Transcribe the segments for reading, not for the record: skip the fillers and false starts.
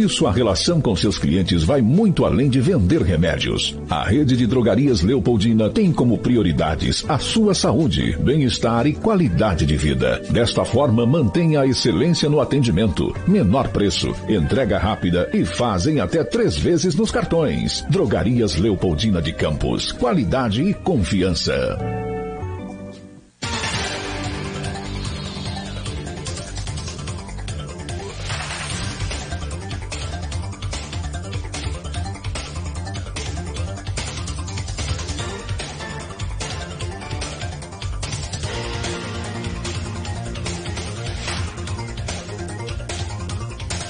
E sua relação com seus clientes vai muito além de vender remédios. A rede de drogarias Leopoldina tem como prioridades a sua saúde, bem-estar e qualidade de vida. Desta forma, mantenha a excelência no atendimento, menor preço, entrega rápida e fazem até 3 vezes nos cartões. Drogarias Leopoldina de Campos. Qualidade e confiança.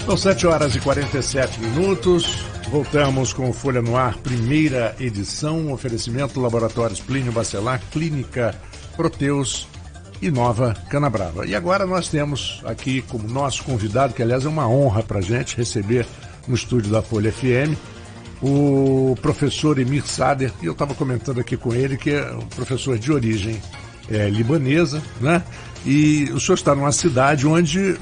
São 7h47. Voltamos com o Folha no Ar, primeira edição. Oferecimento Laboratórios Plínio Bacelar, Clínica Proteus e Nova Canabrava. E agora nós temos aqui como nosso convidado, que aliás é uma honra para a gente receber no estúdio da Folha FM, o professor Emir Sader. E eu estava comentando aqui com ele que é um professor de origem libanesa, né? E o senhor está numa cidade onde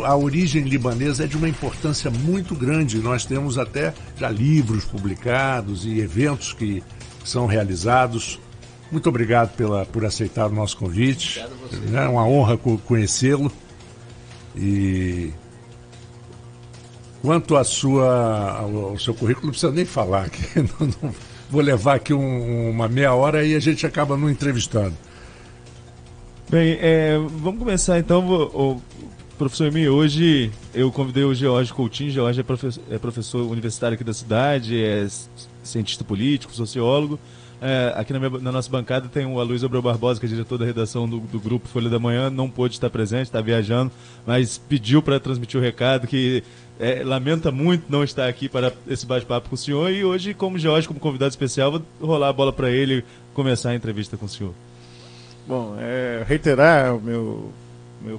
a origem libanesa é de uma importância muito grande. Nós temos até já livros publicados e eventos que são realizados. Muito obrigado por aceitar o nosso convite. É uma honra conhecê-lo. E quanto ao seu currículo, não precisa nem falar, que não vou levar aqui uma meia hora e a gente acaba não entrevistando. Bem, vamos começar então, o professor Emir. Hoje eu convidei o George Coutinho. George é professor universitário aqui da cidade, é cientista político, sociólogo. Aqui na nossa bancada tem o Aloysio Abreu Barbosa, que é diretor da redação do grupo Folha da Manhã. Não pôde estar presente, está viajando, mas pediu para transmitir o recado que lamenta muito não estar aqui para esse bate-papo com o senhor. E hoje, como George, como convidado especial, vou rolar a bola para ele começar a entrevista com o senhor. Bom, reiterar o meu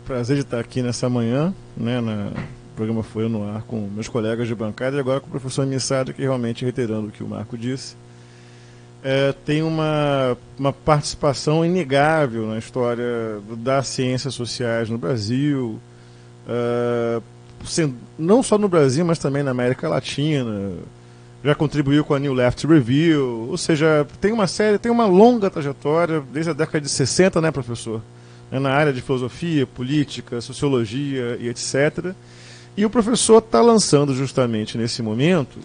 prazer de estar aqui nessa manhã, né, no programa Folha no Ar, com meus colegas de bancada e agora com o professor Emir Sader, que realmente, reiterando o que o Marco disse, tem uma participação inegável na história das ciências sociais no Brasil, não só no Brasil, mas também na América Latina. Já contribuiu com a New Left Review, ou seja, tem uma longa trajetória, desde a década de 60, né, professor? Na área de filosofia, política, sociologia e etc. E o professor está lançando justamente nesse momento,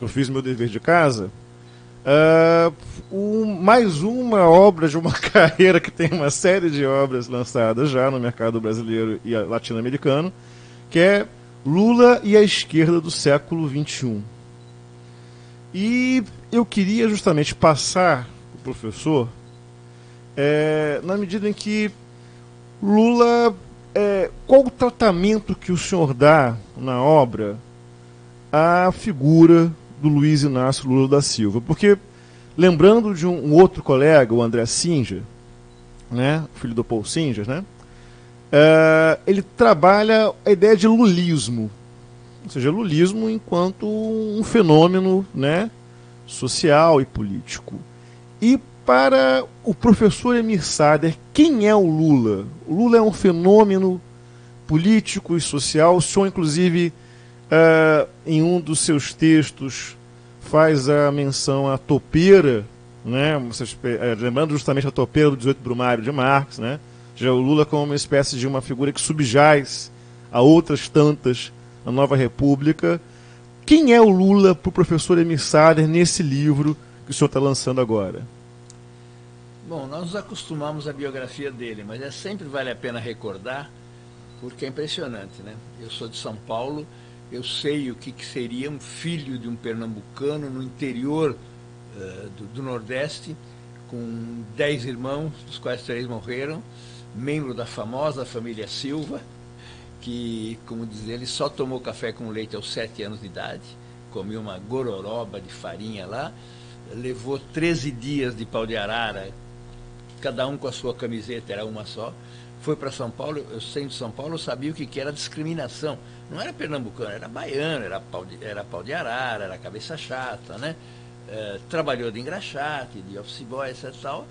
eu fiz meu dever de casa, mais uma obra de uma carreira que tem uma série de obras lançadas já no mercado brasileiro e latino-americano, que é Lula e a Esquerda do Século XXI. E eu queria justamente passar para o professor, na medida em que Lula, qual o tratamento que o senhor dá na obra à figura do Luiz Inácio Lula da Silva? Porque, lembrando de um outro colega, o André Singer, né, filho do Paul Singer, né, ele trabalha a ideia de lulismo. Ou seja, lulismo enquanto um fenômeno, né, social e político. E para o professor Emir Sader, quem é o Lula? O Lula é um fenômeno político e social. O senhor, inclusive, em um dos seus textos, faz a menção à topeira, né, lembrando justamente a topeira do 18 Brumário de Marx, né, já o Lula como uma espécie de uma figura que subjaz a outras tantas na Nova República. Quem é o Lula para o professor Emir Sader nesse livro que o senhor está lançando agora? Bom, nós nos acostumamos à biografia dele, mas sempre vale a pena recordar, porque é impressionante, né? Eu sou de São Paulo, eu sei o que seria um filho de um pernambucano no interior do Nordeste, com 10 irmãos, dos quais 3 morreram, membro da famosa família Silva, que, como diz ele, só tomou café com leite aos 7 anos de idade, comia uma gororoba de farinha lá, levou 13 dias de pau de arara, cada um com a sua camiseta, era uma só, foi para São Paulo. Eu sendo de São Paulo, eu sabia o que era discriminação. Não era pernambucano, era baiano, era pau de arara, era cabeça chata, né? Trabalhou de engraxate, de office boy, etc. Tal,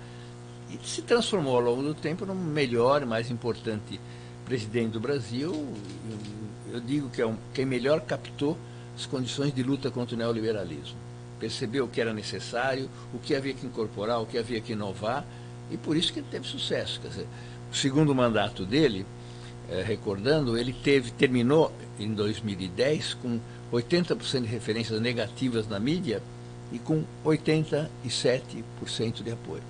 e se transformou ao longo do tempo no melhor e mais importante presidente do Brasil. Eu digo que é quem melhor captou as condições de luta contra o neoliberalismo. Percebeu o que era necessário, o que havia que incorporar, o que havia que inovar, e por isso que ele teve sucesso. Quer dizer, o segundo mandato dele, recordando, ele terminou em 2010 com 80% de referências negativas na mídia e com 87% de apoio.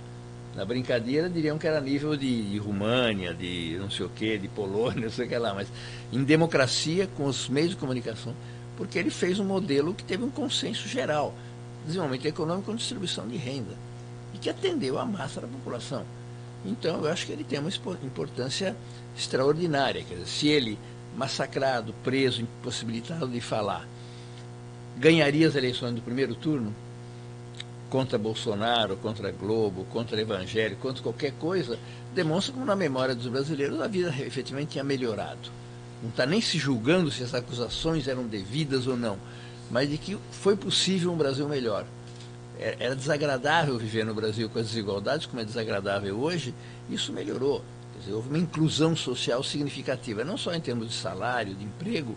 Na brincadeira diriam que era nível de Rumânia, de não sei o quê, de Polônia, não sei o que lá, mas em democracia, com os meios de comunicação, porque ele fez um modelo que teve um consenso geral, desenvolvimento econômico com distribuição de renda, e que atendeu a massa da população. Então, eu acho que ele tem uma importância extraordinária. Quer dizer, se ele, massacrado, preso, impossibilitado de falar, ganharia as eleições do primeiro turno, contra Bolsonaro, contra Globo, contra Evangelho, contra qualquer coisa, demonstra como na memória dos brasileiros a vida efetivamente tinha melhorado. Não está nem se julgando se as acusações eram devidas ou não, mas de que foi possível um Brasil melhor. Era desagradável viver no Brasil com as desigualdades, como é desagradável hoje, isso melhorou. Quer dizer, houve uma inclusão social significativa, não só em termos de salário, de emprego,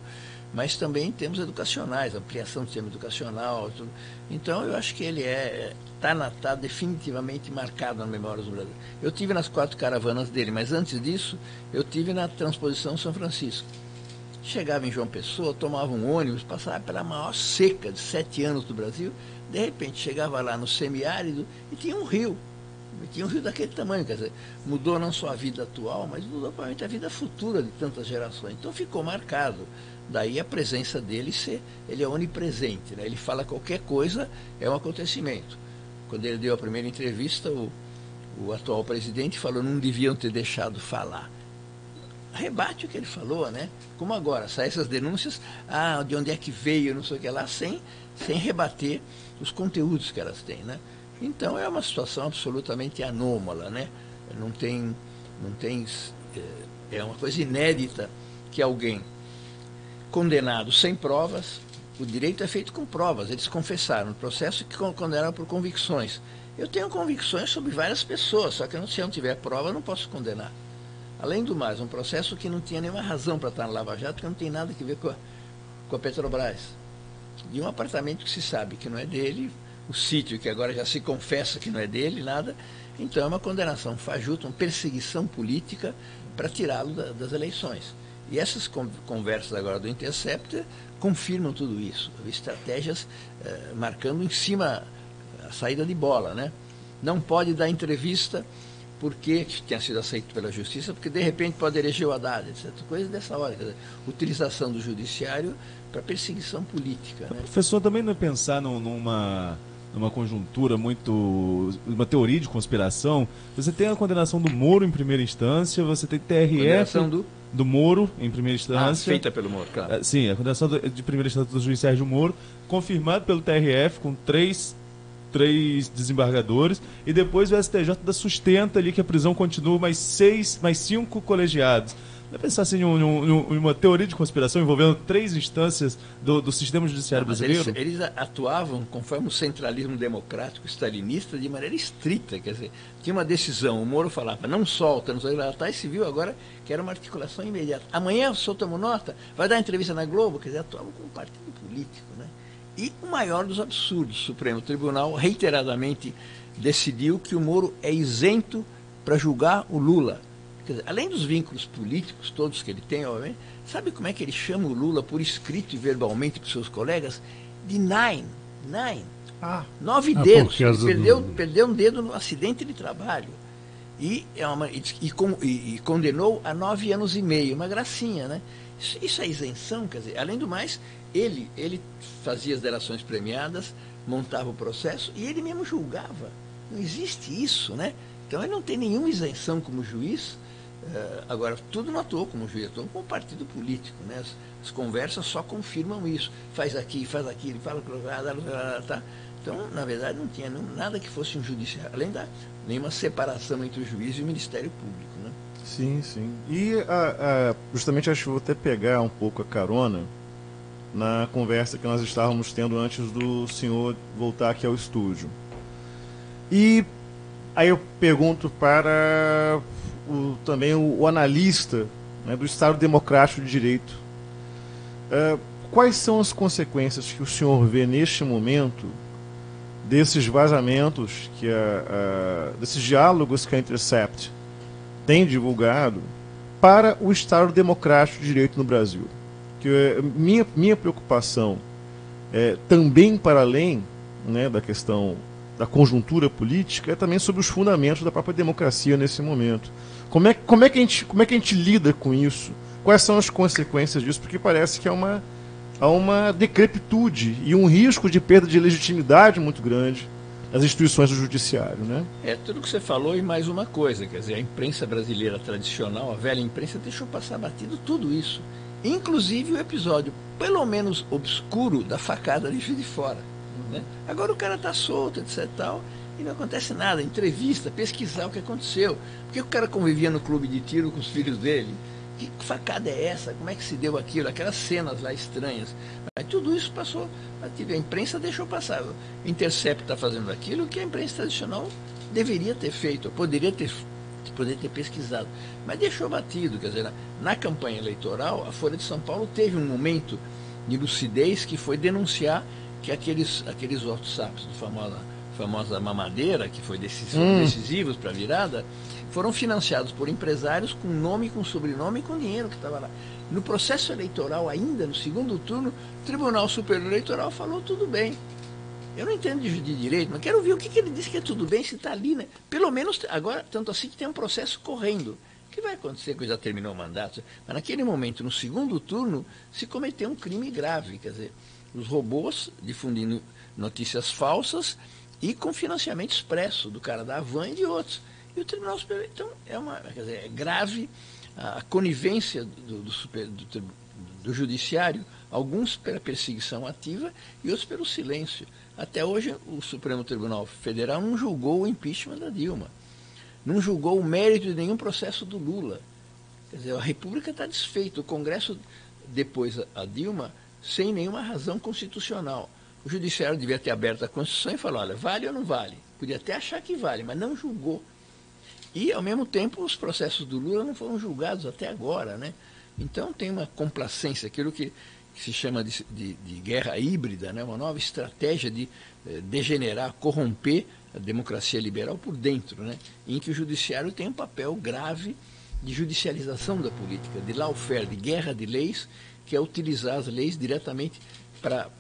mas também em termos educacionais, ampliação do sistema educacional. Tudo. Então, eu acho que ele está definitivamente marcado na memória dos brasileiros. Eu tive nas 4 caravanas dele, mas antes disso, eu tive na Transposição São Francisco. Chegava em João Pessoa, tomava um ônibus, passava pela maior seca de 7 anos do Brasil, de repente chegava lá no semiárido e tinha um rio. Tinha um rio daquele tamanho, quer dizer, mudou não só a vida atual, mas mudou provavelmente a vida futura de tantas gerações. Então ficou marcado. Daí a presença dele, ele é onipresente, né? Ele fala qualquer coisa, é um acontecimento. Quando ele deu a primeira entrevista, o atual presidente falou, não deviam ter deixado falar. Rebate o que ele falou, né? Como agora, saem essas denúncias, de onde é que veio, não sei o que lá, sem rebater os conteúdos que elas têm, né? Então é uma situação absolutamente anômala, né? É uma coisa inédita que alguém condenado sem provas, o direito é feito com provas, eles confessaram no processo que condenaram por convicções. Eu tenho convicções sobre várias pessoas, só que se eu não tiver prova, eu não posso condenar. Além do mais, um processo que não tinha nenhuma razão para estar na Lava Jato, que não tem nada a ver com a Petrobras. De um apartamento que se sabe que não é dele, o sítio que agora já se confessa que não é dele, nada. Então é uma condenação fajuta, uma perseguição política para tirá-lo das eleições. E essas conversas agora do Intercept confirmam tudo isso. Estratégias marcando em cima a saída de bola, né? Não pode dar entrevista porque tinha sido aceito pela justiça, porque de repente pode eleger o Haddad, etc. Coisa dessa hora. Quer dizer, utilização do judiciário para perseguição política. Né? Professor, também não é pensar numa conjuntura uma teoria de conspiração. Você tem a condenação do Moro em primeira instância, você tem TRF do Moro em primeira instância. Feita pelo Moro, claro. Sim, a condenação de primeira instância do juiz Sérgio Moro, confirmado pelo TRF com três desembargadores, e depois o STJ sustenta ali que a prisão continua mais 5 colegiados. Não é pensar assim em uma teoria de conspiração envolvendo 3 instâncias do sistema judiciário brasileiro? Eles atuavam conforme o centralismo democrático stalinista de maneira estrita, quer dizer, tinha uma decisão, o Moro falava, não solta, não sei lá, e se viu agora que era uma articulação imediata. Amanhã soltamos nota, vai dar entrevista na Globo, quer dizer, atuavam como um partido político, né? E o maior dos absurdos, o Supremo Tribunal reiteradamente decidiu que o Moro é isento para julgar o Lula. Quer dizer, além dos vínculos políticos todos que ele tem, obviamente, sabe como é que ele chama o Lula por escrito e verbalmente para os seus colegas? De nine. 9 dedos. Ele perdeu um dedo no acidente de trabalho. E condenou a 9 anos e meio. Uma gracinha, né? Isso é isenção, quer dizer, além do mais, ele fazia as delações premiadas, montava o processo e ele mesmo julgava. Não existe isso, né? Então ele não tem nenhuma isenção como juiz. Agora, tudo não atuou como juiz, atuou como partido político, né? As conversas só confirmam isso. Faz aqui, faz aquilo, fala, tá. Então, na verdade, não tinha nada que fosse um judiciário, além da nenhuma separação entre o juiz e o Ministério Público, né? Sim, sim. E justamente acho que vou até pegar um pouco a carona na conversa que nós estávamos tendo antes do senhor voltar aqui ao estúdio. E aí eu pergunto para também o analista, né, do Estado Democrático de Direito. quais são as consequências que o senhor vê neste momento desses vazamentos, desses diálogos que a Intercept tem divulgado para o Estado Democrático de Direito no Brasil? Que minha preocupação também para além, né, da questão da conjuntura política, é também sobre os fundamentos da própria democracia nesse momento. Como é que a gente lida com isso? Quais são as consequências disso? Porque parece que há uma decrepitude e um risco de perda de legitimidade muito grande das instituições do judiciário, né? É tudo que você falou e mais uma coisa, quer dizer, a imprensa brasileira tradicional, a velha imprensa, deixou passar batido tudo isso, inclusive o episódio, pelo menos obscuro, da facada de Juiz de Fora. Né? Agora o cara está solto, etc. Tal, e não acontece nada. Entrevista, pesquisar o que aconteceu. Por que o cara convivia no clube de tiro com os filhos dele? Que facada é essa? Como é que se deu aquilo? Aquelas cenas lá estranhas. Mas tudo isso passou. A imprensa deixou passar. O Intercept está fazendo aquilo que a imprensa tradicional deveria ter feito, poderia ter pesquisado. Mas deixou batido. Quer dizer, na campanha eleitoral, a Folha de São Paulo teve um momento de lucidez que foi denunciar que aqueles WhatsApps do famosa mamadeira, que foi decisivos para a virada, foram financiados por empresários com nome, com sobrenome e com dinheiro que estava lá. No processo eleitoral, ainda no segundo turno, o Tribunal Superior Eleitoral falou tudo bem. Eu não entendo de direito, mas quero ver o que ele disse que é tudo bem, se está ali, né? Pelo menos agora, tanto assim que tem um processo correndo. O que vai acontecer quando já terminou o mandato? Mas naquele momento, no segundo turno, se cometeu um crime grave, quer dizer, os robôs difundindo notícias falsas e com financiamento expresso do cara da Havan e de outros. E o Tribunal Superior, então, é grave a conivência do Judiciário, alguns pela perseguição ativa e outros pelo silêncio. Até hoje, o Supremo Tribunal Federal não julgou o impeachment da Dilma, não julgou o mérito de nenhum processo do Lula. Quer dizer, a República está desfeita, o Congresso depois a Dilma sem nenhuma razão constitucional. O Judiciário devia ter aberto a Constituição e falar, olha, vale ou não vale? Podia até achar que vale, mas não julgou. E, ao mesmo tempo, os processos do Lula não foram julgados até agora, né? Então, tem uma complacência, aquilo que se chama de guerra híbrida, né? Uma nova estratégia de degenerar, corromper a democracia liberal por dentro, né? Em que o Judiciário tem um papel grave de judicialização da política, de lawfare, de guerra de leis, que é utilizar as leis diretamente para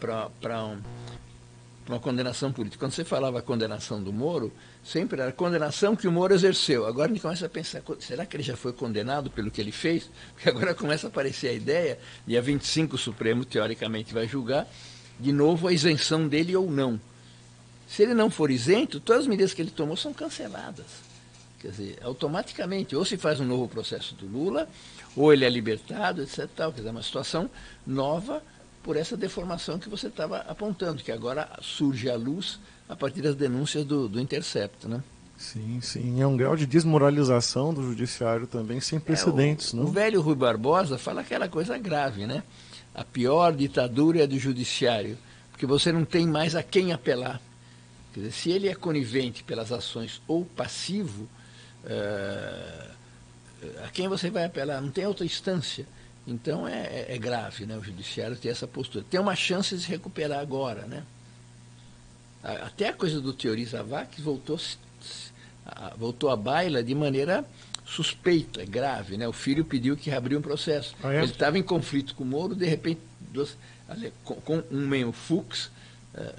uma condenação política. Quando você falava a condenação do Moro, sempre era a condenação que o Moro exerceu. Agora a gente começa a pensar, será que ele já foi condenado pelo que ele fez? Porque agora começa a aparecer a ideia, dia 25 o Supremo, teoricamente, vai julgar, de novo, a isenção dele ou não. Se ele não for isento, todas as medidas que ele tomou são canceladas. Quer dizer, automaticamente, ou se faz um novo processo do Lula, ou ele é libertado, etc. Quer dizer, é uma situação nova por essa deformação que você estava apontando, que agora surge à luz a partir das denúncias do Intercept, né? Sim, sim. É um grau de desmoralização do judiciário também sem precedentes, não? O velho Rui Barbosa fala aquela coisa grave, né? A pior ditadura é a do judiciário, porque você não tem mais a quem apelar. Quer dizer, se ele é conivente pelas ações ou passivo, a quem você vai apelar? Não tem outra instância. Então é grave, né, o judiciário ter essa postura. Tem uma chance de se recuperar agora, né? Até a coisa do Teori Zavascki voltou à baila de maneira suspeita, grave, né? O filho pediu que reabriu um processo. Ah, é? Ele estava em conflito com o Moro, de repente, com um meio Fux,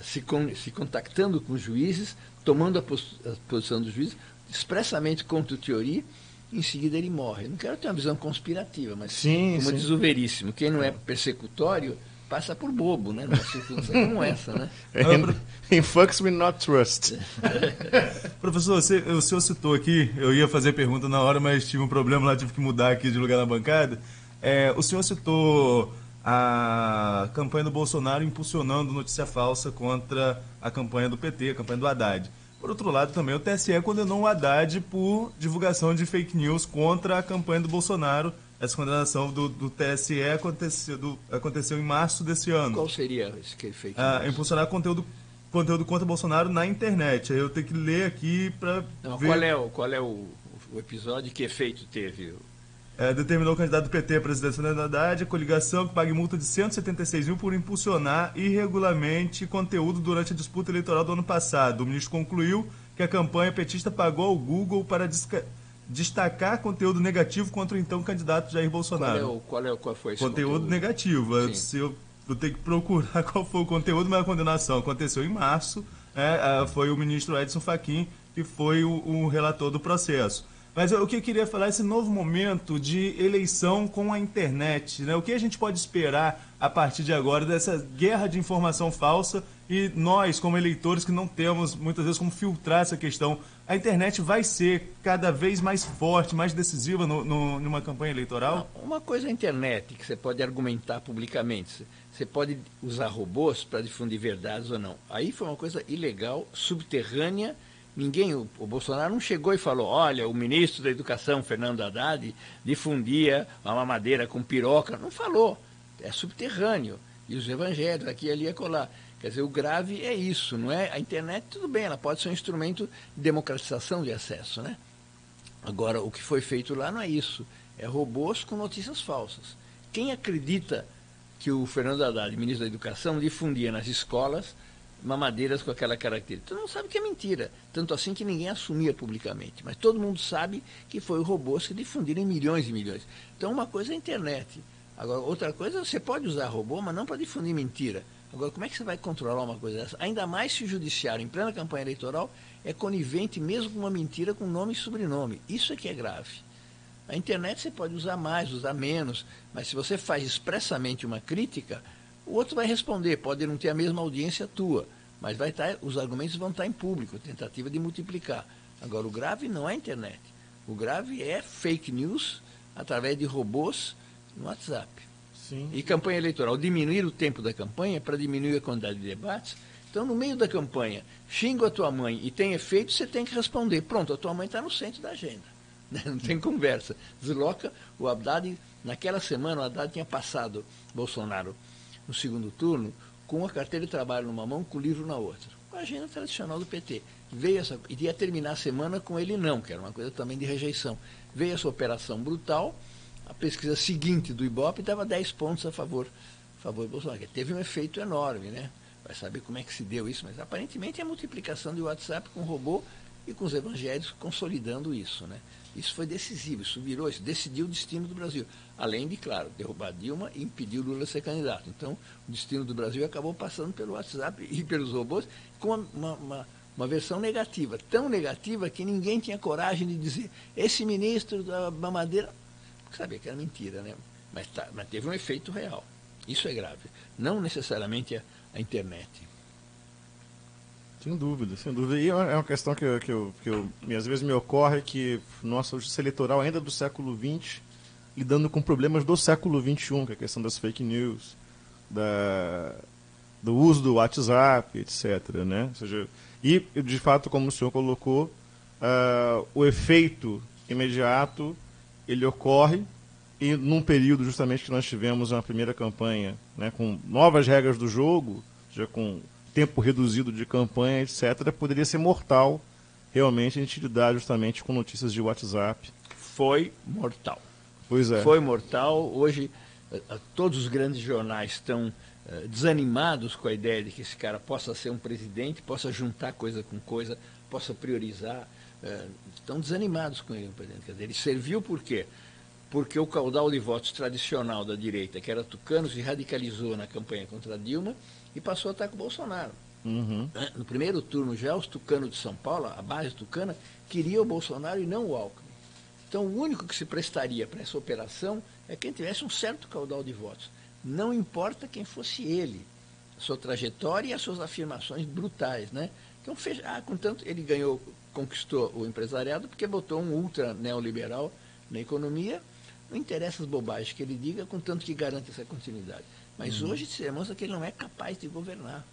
se contactando com os juízes, tomando a posição dos juízes, expressamente contra o Teori. Em seguida ele morre. Não quero ter uma visão conspirativa, mas como diz o Veríssimo, quem não é persecutório passa por bobo, né? Numa circunstância como essa, né? In fucks we not trust. Professor, o senhor citou aqui, eu ia fazer a pergunta na hora, mas tive um problema lá, tive que mudar aqui de lugar na bancada. O senhor citou a campanha do Bolsonaro impulsionando notícia falsa contra a campanha do PT, a campanha do Haddad. Por outro lado, também o TSE condenou o Haddad por divulgação de fake news contra a campanha do Bolsonaro. Essa condenação do TSE aconteceu em março desse ano. Qual seria esse fake news? Impulsionar conteúdo contra Bolsonaro na internet. Aí eu tenho que ler aqui para ver... Qual é o episódio? Que efeito teve? determinou o candidato do PT à presidência Fernando Haddad, a coligação que pague multa de 176 mil por impulsionar irregularmente conteúdo durante a disputa eleitoral do ano passado. O ministro concluiu que a campanha petista pagou ao Google para destacar conteúdo negativo contra o então candidato Jair Bolsonaro. Qual foi esse conteúdo negativo? Eu tenho que procurar qual foi o conteúdo, mas a condenação aconteceu em março. Foi o ministro Edson Fachin que foi o relator do processo. Mas o que eu queria falar é esse novo momento de eleição com a internet, né? O que a gente pode esperar a partir de agora dessa guerra de informação falsa e nós, como eleitores, que não temos muitas vezes como filtrar essa questão, a internet vai ser cada vez mais forte, mais decisiva numa campanha eleitoral? Uma coisa é a internet, que você pode argumentar publicamente. Você pode usar robôs para difundir verdades ou não. Aí foi uma coisa ilegal, subterrânea. O Bolsonaro não chegou e falou, olha, o ministro da Educação, Fernando Haddad, difundia uma mamadeira com piroca. Não falou, é subterrâneo. E os evangelhos, aqui, ali e acolá. Quer dizer, o grave é isso, não é? A internet, tudo bem, ela pode ser um instrumento de democratização de acesso, né? Agora, o que foi feito lá não é isso. É robôs com notícias falsas. Quem acredita que o Fernando Haddad, ministro da Educação, difundia nas escolas mamadeiras com aquela característica? Todo mundo sabe que é mentira, tanto assim que ninguém assumia publicamente, mas todo mundo sabe que foi os robôs que difundiram em milhões e milhões. Então uma coisa é a internet, agora outra coisa, você pode usar robô, mas não para difundir mentira. Agora, como é que você vai controlar uma coisa dessa? Ainda mais se o judiciário, em plena campanha eleitoral, é conivente mesmo com uma mentira com nome e sobrenome. Isso é que é grave. A internet você pode usar mais, usar menos, mas se você faz expressamente uma crítica, o outro vai responder, pode não ter a mesma audiência tua, mas os argumentos vão estar em público, tentativa de multiplicar. Agora, o grave não é a internet. O grave é fake news através de robôs no WhatsApp. Sim. E campanha eleitoral, diminuir o tempo da campanha para diminuir a quantidade de debates. Então, no meio da campanha, xingo a tua mãe e tem efeito, você tem que responder. Pronto, a tua mãe está no centro da agenda. Não tem conversa. Desloca o Haddad. Naquela semana, o Haddad tinha passado Bolsonaro no segundo turno com a carteira de trabalho numa mão, com o livro na outra. Com a agenda tradicional do PT. E ia terminar a semana com ele não, que era uma coisa também de rejeição. Veio essa operação brutal, a pesquisa seguinte do Ibope dava 10 pontos a favor de Bolsonaro, que teve um efeito enorme, né? Vai saber como é que se deu isso, mas aparentemente é a multiplicação de WhatsApp com robô e com os evangélicos consolidando isso, né? Isso foi decisivo, isso decidiu o destino do Brasil. Além de, claro, derrubar Dilma e impedir o Lula de ser candidato. Então, o destino do Brasil acabou passando pelo WhatsApp e pelos robôs com uma versão negativa, tão negativa que ninguém tinha coragem de dizer esse ministro da mamadeira, porque sabia que era mentira, né? Mas teve um efeito real. Isso é grave. Não necessariamente a internet. Sem dúvida, sem dúvida. E é uma questão que às vezes me ocorre que nossa justiça eleitoral ainda do século XX, lidando com problemas do século XXI, que é a questão das fake news, do uso do WhatsApp, etc. Né? Ou seja, e, de fato, como o senhor colocou, o efeito imediato, ele ocorre, e num período justamente que nós tivemos uma primeira campanha, né, com novas regras do jogo, já com tempo reduzido de campanha, etc., poderia ser mortal, realmente, a gente lidar justamente com notícias de WhatsApp. Foi mortal. Pois é. Foi mortal. Hoje, todos os grandes jornais estão desanimados com a ideia de que esse cara possa ser um presidente, possa juntar coisa com coisa, possa priorizar. Estão desanimados com ele, presidente. Quer dizer, ele serviu por quê? Porque o caudal de votos tradicional da direita, que era tucano, se radicalizou na campanha contra Dilma e passou a estar com o Bolsonaro. Uhum. No primeiro turno já, os tucanos de São Paulo, a base tucana, queria o Bolsonaro e não o Alckmin. Então, o único que se prestaria para essa operação é quem tivesse um certo caudal de votos. Não importa quem fosse ele, a sua trajetória e as suas afirmações brutais, né? Então, contanto, ele conquistou o empresariado porque botou um ultra neoliberal na economia. Não interessa as bobagens que ele diga, contanto que garante essa continuidade. Mas hoje se demonstra que ele não é capaz de governar,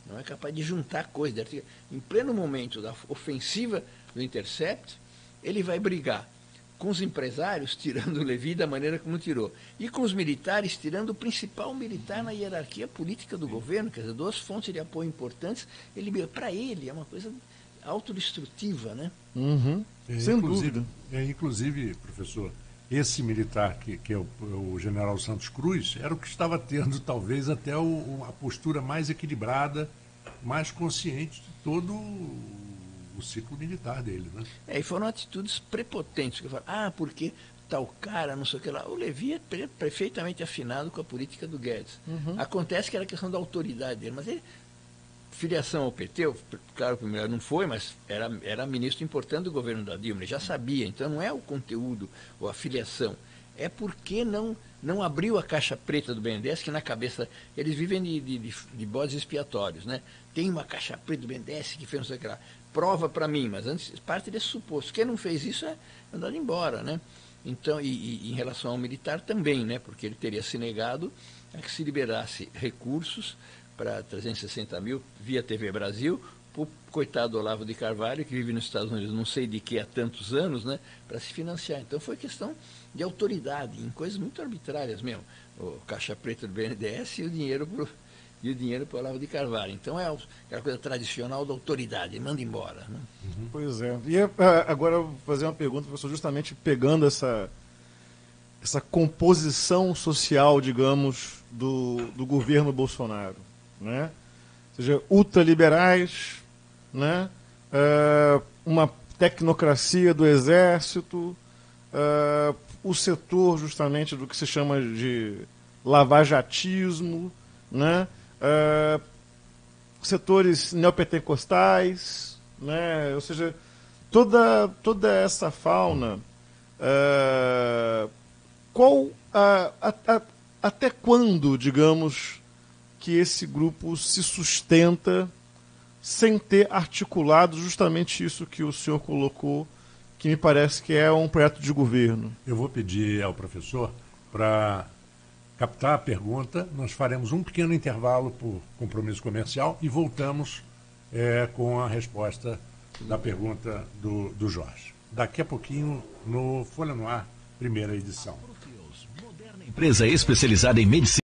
não é capaz de juntar coisas. Em pleno momento da ofensiva do Intercept, ele vai brigar com os empresários, tirando o Levi da maneira como tirou, e com os militares, tirando o principal militar na hierarquia política do governo, quer dizer, duas fontes de apoio importantes. Para ele é uma coisa autodestrutiva, né? Uhum. Sem dúvida. Inclusive, professor, esse militar, que é o general Santos Cruz, era o que estava tendo talvez até a postura mais equilibrada, mais consciente de todo o ciclo militar dele, né? E foram atitudes prepotentes, que eu falo, porque tal cara, não sei o que lá. O Levi é perfeitamente afinado com a política do Guedes. Acontece que era questão da autoridade dele, mas ele, filiação ao PT, claro, primeiro não foi, mas era ministro importante do governo da Dilma, ele já sabia, então não é o conteúdo ou a filiação, é porque não abriu a caixa preta do BNDES, que na cabeça, eles vivem de bodes expiatórios, né? Tem uma caixa preta do BNDES que fez não sei o que lá, prova para mim, mas antes parte desse suposto, quem não fez isso é mandado embora, né? Então, e em relação ao militar também, né? Porque ele teria se negado a que se liberasse recursos para 360 mil via TV Brasil, para o coitado Olavo de Carvalho, que vive nos Estados Unidos não sei de que há tantos anos, né, para se financiar. Então foi questão de autoridade, em coisas muito arbitrárias mesmo. O caixa preta do BNDES e o dinheiro para o Olavo de Carvalho. Então é aquela coisa tradicional da autoridade, manda embora. Né? Pois é. E agora eu vou fazer uma pergunta, professor, justamente pegando essa composição social, digamos, do governo Bolsonaro. Né? Ou seja, ultraliberais, né? Uma tecnocracia do exército, o setor justamente do que se chama de lavajatismo, né? Setores neopentecostais, né? Ou seja, toda essa fauna, até quando, digamos, que esse grupo se sustenta sem ter articulado justamente isso que o senhor colocou, que me parece que é um projeto de governo? Eu vou pedir ao professor para captar a pergunta. Nós faremos um pequeno intervalo por compromisso comercial e voltamos com a resposta da pergunta do Jorge. Daqui a pouquinho no Folha no Ar, primeira edição. Empresa especializada em medicina.